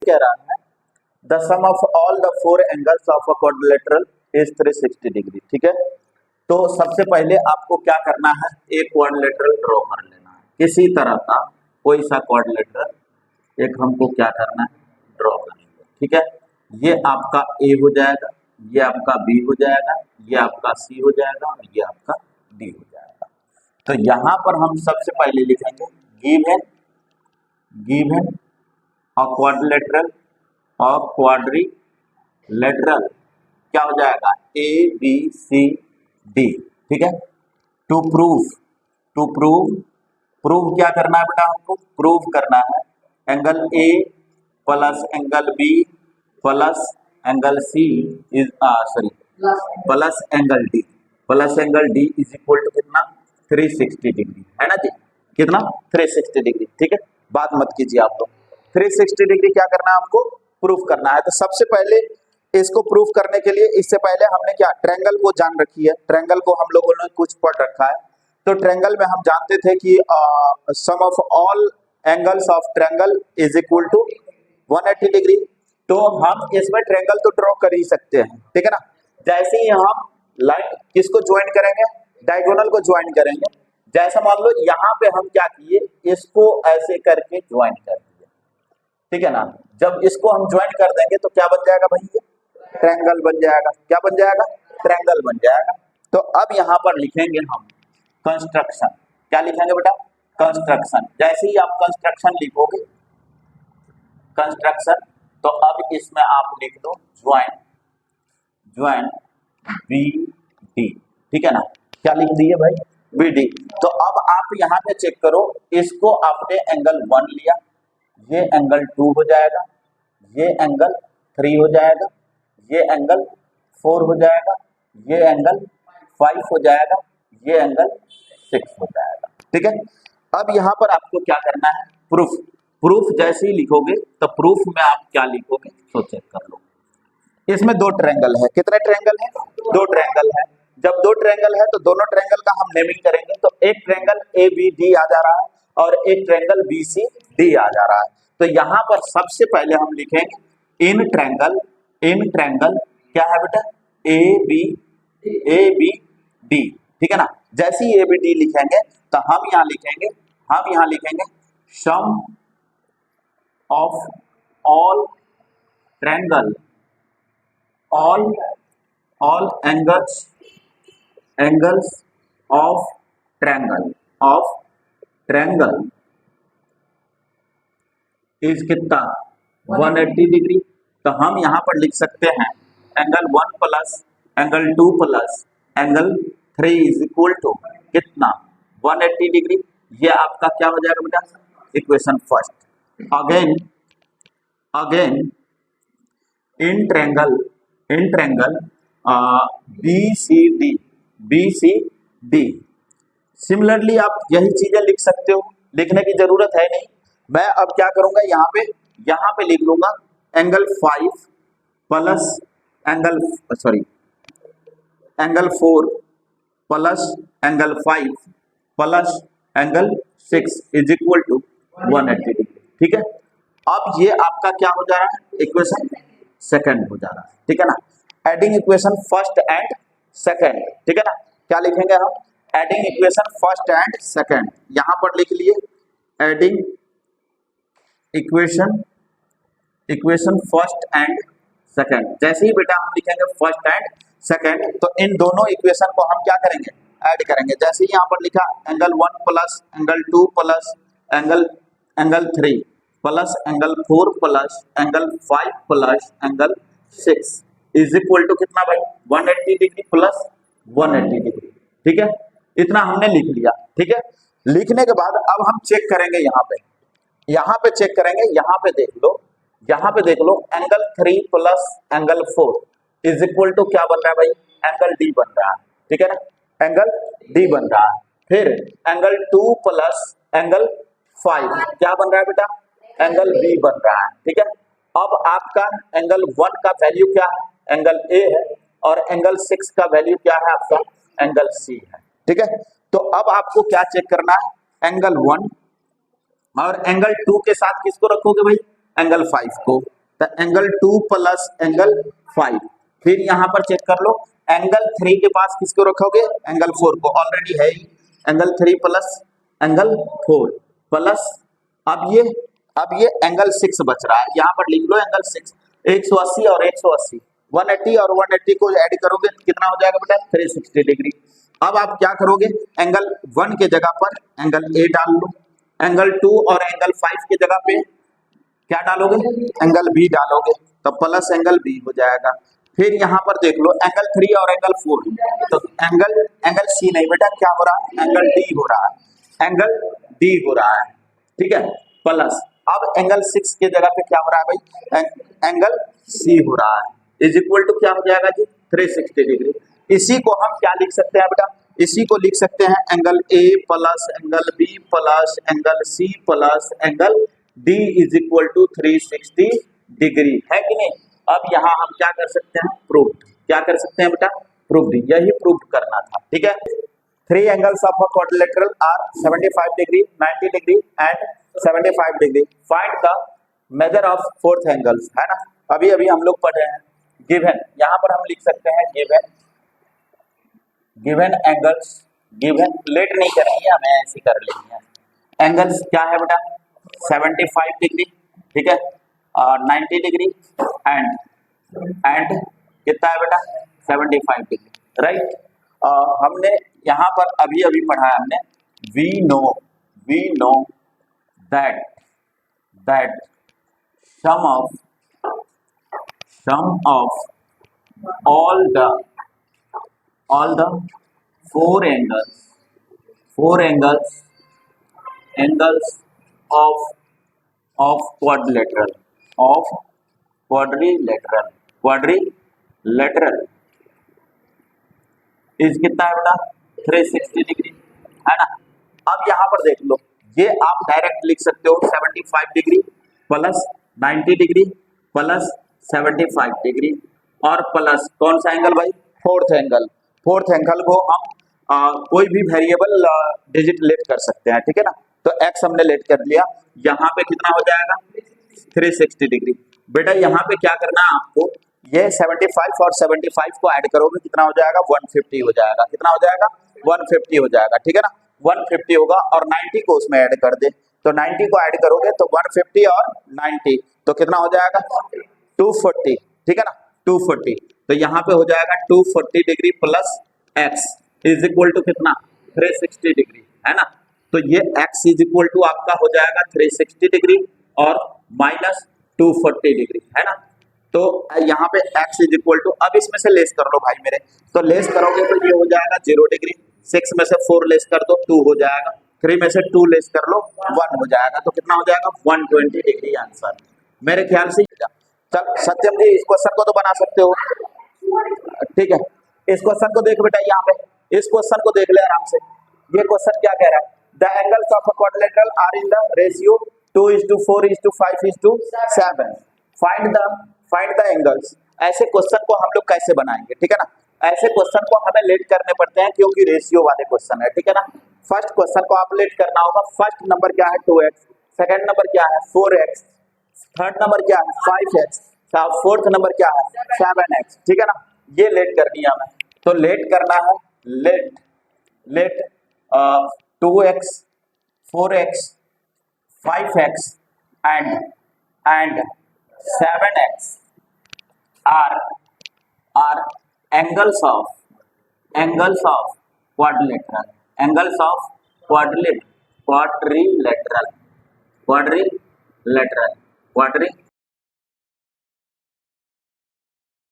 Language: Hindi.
कह रहा है the sum of all the four angles of a quadrilateral is 360 degree. ठीक है, तो सबसे पहले आपको क्या करना है, एक क्वाड्रिलेटरल ड्रॉ कर लेना है, किसी तरह का कोई सा क्वाड्रिलेटरल एक हमको क्या करना है, ड्रॉ करना है। ठीक है, ये आपका ए हो जाएगा, ये आपका बी हो जाएगा, ये आपका सी हो जाएगा और ये आपका डी हो जाएगा। तो यहाँ पर हम सबसे पहले लिखेंगे गिवन अ क्वाड्रिलेटरल और क्वाड्रिलेटरल क्या हो जाएगा, ए बी सी डी। ठीक है, टू प्रूव क्या करना है बेटा, हमको प्रूव करना है angle A plus angle B plus angle C is plus angle D is equal to कितना, 360 डिग्री है ना जी, कितना 360 डिग्री। ठीक है, बात मत कीजिए आप लोग, 360 डिग्री क्या करना है, हमको प्रूफ करना है। तो सबसे पहले इसको प्रूफ करने के लिए, इससे पहले हमने क्या ट्रायंगल को जान रखी है, ट्रायंगल को हम लोगों ने कुछ पढ़ रखा है। तो ट्रायंगल में हम जानते थे कि sum of all angles of triangle is equal to 180 degree. तो हम इसमें ट्रायंगल तो ड्रॉ कर ही सकते हैं, ठीक है ना। जैसे ही हम लाइन किसको ज्वाइन करेंगे, डायगोनल को ज्वाइन करेंगे। जैसा मान लो यहाँ पे हम क्या किए, इसको ऐसे करके ज्वाइन कर दिए, ठीक है ना। जब इसको हम ज्वाइन कर देंगे तो क्या बन जाएगा भाई, ये ट्रायंगल बन जाएगा। क्या बन जाएगा, ट्रायंगल बन जाएगा। तो अब यहाँ पर लिखेंगे हम कंस्ट्रक्शन। क्या लिखेंगे बेटा, कंस्ट्रक्शन। जैसे ही आप कंस्ट्रक्शन लिखोगे, कंस्ट्रक्शन, तो अब इसमें आप लिख दो ज्वाइन बी डी, ठीक है ना। क्या लिख दिए भाई, बी डी। तो अब आप यहाँ पे चेक करो, इसको आपने एंगल 1 लिया, ये एंगल 2 हो जाएगा, ये एंगल 3 हो जाएगा, ये एंगल 4 हो जाएगा, ये एंगल 5 हो जाएगा, ये एंगल 6 हो जाएगा। ठीक है, अब यहाँ पर आपको क्या करना है, प्रूफ जैसे ही लिखोगे तो प्रूफ में आप क्या लिखोगे, तो चेक कर लो। इसमें दो ट्रायंगल है, कितने ट्रायंगल है, दो ट्रायंगल है। जब दो ट्रायंगल है तो दोनों ट्रायंगल का हम नेमिंग करेंगे। तो एक ट्रायंगल ए बी डी आ जा रहा है और एक ट्रायंगल बी सी डी आ जा रहा है। तो यहाँ पर सबसे पहले हम लिखेंगे इन ट्रायंगल क्या है बेटा, ए बी डी, ठीक है ना। जैसे ही ए बी डी लिखेंगे तो हम यहाँ लिखेंगे sum of all triangle all angles of triangle is कितना, 180 डिग्री। तो हम यहाँ पर लिख सकते हैं angle 1 plus angle 2 plus angle 3 is equal to कितना, 180 डिग्री। ये आपका क्या हो जाएगा बेटा, equation first. Again in triangle B C D. Similarly आप यही चीजें लिख सकते हो, लिखने की जरूरत है नहीं। मैं अब क्या करूंगा, यहाँ पे लिख लूंगा angle 5 plus angle 4 plus angle 5 plus angle 6 is equal to 180 degree. ठीक है, अब ये आपका क्या हो जा रहा है, इक्वेशन सेकंड हो जा रहा है, ठीक है ना। Adding equation first and second, ठीक है ना। क्या लिखेंगे हम, adding equation first and second. यहां पर लिख लिए adding equation first and second. जैसे ही बेटा हम लिखेंगे फर्स्ट एंड सेकंड, तो इन दोनों इक्वेशन को हम क्या करेंगे, ऐड करेंगे। जैसे ही यहां पर लिखा angle 1 plus angle 2 plus angle 3 plus angle 4 plus angle 5 plus angle 6 is equal to कितना भाई, 180 डिग्री प्लस 180 डिग्री। ठीक है, इतना हमने लिख लिया। ठीक है, लिखने के बाद अब हम चेक करेंगे, यहाँ पे चेक करेंगे। यहाँ पे देख लो angle 3 plus angle 4 is equal to क्या बन रहा है भाई, एंगल डी बन रहा है, ठीक है ना, एंगल डी बन रहा है। फिर एंगल 2 प्लस एंगल 5 क्या बन रहा है बेटा, एंगल बी बन रहा है। ठीक है, अब आपका एंगल 1 का वैल्यू क्या है, एंगल ए है, और एंगल 6 का वैल्यू क्या है आपका, एंगल सी है। ठीक है, तो अब आपको क्या चेक करना है, एंगल 1 और एंगल 2 के साथ किसको रखोगे भाई, एंगल 5 को, तो एंगल 2 प्लस एंगल 5। फिर यहाँ पर चेक कर लो, एंगल 3 के पास किसको रखोगे, एंगल 4 को, ऑलरेडी है ही एंगल 3 प्लस एंगल 4 प्लस अब ये एंगल 6 बच रहा है, यहाँ पर लिख लो एंगल 6, 180 और 180, 180 और 180 को ऐड करोगे तो कितना हो जाएगा बेटा, 360 डिग्री। अब आप क्या करोगे, एंगल 1 के जगह पर एंगल ए डाल लो, एंगल 2 और एंगल 5 की जगह पे क्या डालोगे, एंगल बी डालोगे, तो प्लस एंगल बी हो जाएगा। फिर यहाँ पर देख लो एंगल 3 और एंगल 4, तो एंगल सी नहीं बेटा, क्या हो रहा है, एंगल डी हो रहा है, एंगल डी हो रहा है, ठीक है, प्लस अब एंगल 6 के जगह पे क्या हो रहा है भाई, एंगल सी हो रहा है, इज इक्वल टू क्या हो जाएगा जी, 360 डिग्री। इसी को हम क्या लिख सकते हैं बेटा, इसी को लिख सकते हैं angle A plus angle B plus angle C plus angle D is equal to 360 degree, है कि नहीं। अब यहाँ हम क्या कर सकते हैं, प्रूव्ड, क्या कर सकते हैं बेटा, प्रूव्ड, यही प्रूव करना था, ठीक है। 3 angles of a quadrilateral are 75 degree, 90 degree and 75 degree, find the measure of fourth angles, है ना। अभी हम लोग पढ़े हैं गिवन, यहाँ पर हम लिख सकते हैं गिवन एंगल्स, गिवन लेट नहीं करेंगे, हमें ऐसे कर लेंगे। एंगल्स क्या है बेटा, 75 डिग्री, ठीक है, 90 डिग्री एंड कितना है बेटा, 75 डिग्री, राइट। हमने यहाँ पर अभी पढ़ा है हमने, we know that sum of all the four angles of quadrilateral is कितना है बेटा, 360 डिग्री, है ना। अब यहाँ पर देख लो, ये आप डायरेक्ट लिख सकते हो 75 degree plus 90 degree plus 75 degree और प्लस कौन सा एंगल भाई, फोर्थ एंगल को हम कोई भी वेरिएबल डिजिट लेट कर सकते हैं, ठीक है ना। तो x हमने लेट कर लिया, यहाँ पे कितना हो जाएगा, 360 डिग्री। बेटा यहाँ पे क्या करना है आपको, ये 75 और 75 को ऐड करोगे कितना हो जाएगा, 150 हो जाएगा, कितना हो जाएगा, 150 हो जाएगा, ठीक है ना, 150 होगा। और 90 को उसमें ऐड कर दे, तो 90 को ऐड करोगे तो 150 और 90 तो कितना हो जाएगा, 240, ठीक है ना, 240। तो यहाँ पे हो जाएगा 240 degree plus x is equal to कितना, 360 डिग्री, है ना। तो ये x इज इक्वल टू आपका हो जाएगा 360 डिग्री और माइनस 240 डिग्री, है ना। तो यहाँ पे x इज इक्वल टू, अब इसमें से लेस कर लो भाई मेरे, तो लेस करोगे तो ये हो जाएगा 0 डिग्री, 6 में से 4 लेस कर दो 2 हो जाएगा, 3 में से 2 लेस कर लो 1 हो जाएगा, तो कितना हो जाएगा 120 डिग्री आंसर मेरे ख्याल से। चल सत्यम जी इस क्वेश्चन को तो बना सकते हो, ठीक है। इस क्वेश्चन को देख बेटा, यहाँ पे इस क्वेश्चन को देख ले आराम से। ये क्वेश्चन क्या कह रहा है, the angles of a quadrilateral are in the ratio 2:4:5:7, find the angles. ऐसे क्वेश्चन को हम लोग कैसे बनाएंगे, ठीक है ना। ऐसे क्वेश्चन को हमें लेट करने पड़ते हैं क्योंकि रेशियो वाले क्वेश्चन है, ठीक है ना। फर्स्ट क्वेश्चन को आप लेट करना होगा, फर्स्ट नंबर क्या है 2x, सेकंड नंबर क्या है 4x, थर्ड नंबर क्या है 5x, फोर्थ नंबर क्या है 7x, ठीक है ना। ये लेट करनी है हमें, तो लेट करना है, late 2x 4x 5x and 7x are angles of quadrilateral